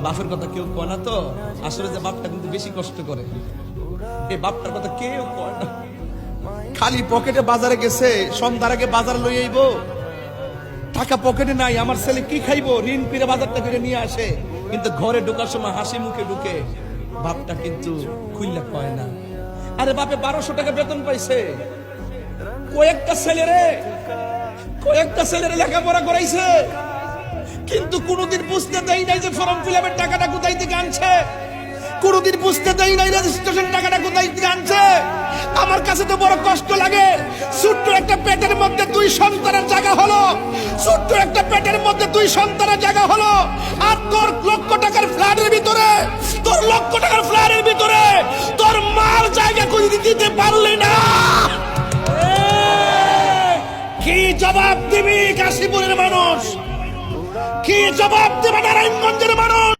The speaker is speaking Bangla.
বাপের কথা কেউ কয় না তো, আসলে যে বাপটা কিন্তু বেশি কষ্ট করে, এই বাপটার কথা কেউ কয় না। খালি পকেটে বাজারে গেছে, সন্ধ্যার আগে বাজার লই আইব, টাকা পকেটে নাই, আমার ছেলে কি খাইবো, ঋণ করে বাজারটা করে নিয়ে আসে, কিন্তু ঘরে ঢোকার সময় হাসি মুখে ঢুকে, বাপটা কিন্তু খুইল্লা কয় না। আরে বাপে 1200 টাকা বেতন পাইছে, কয়েকটা ছেলেরে লেখাপড়া করাইছে, কিন্তু কোনোদিন বুঝতে দেয় নাই যে ফর্ম ফিল আপের টাকাটা কোথায় থেকে আনছে, কোনোদিন বুঝতে দেয় নাই রেজিস্ট্রেশন টাকাটা কোথায় থেকে আনছে। আমার কাছে তো বড় কষ্ট লাগে, ছোট্ট একটা পেটের মধ্যে 2 সন্তানের জায়গা হলো, ছোট্ট একটা পেটের মধ্যে 2 সন্তানের জায়গা হলো, আর তোর লক্ষ টাকার ফ্ল্যাটের ভিতরে, তোর মার জায়গা করে দিতে পারলি না। কি জবাব দিবি কাশীপুরের মানুষ, কি জবাব দেবে নারায়ণগঞ্জের মানুষ?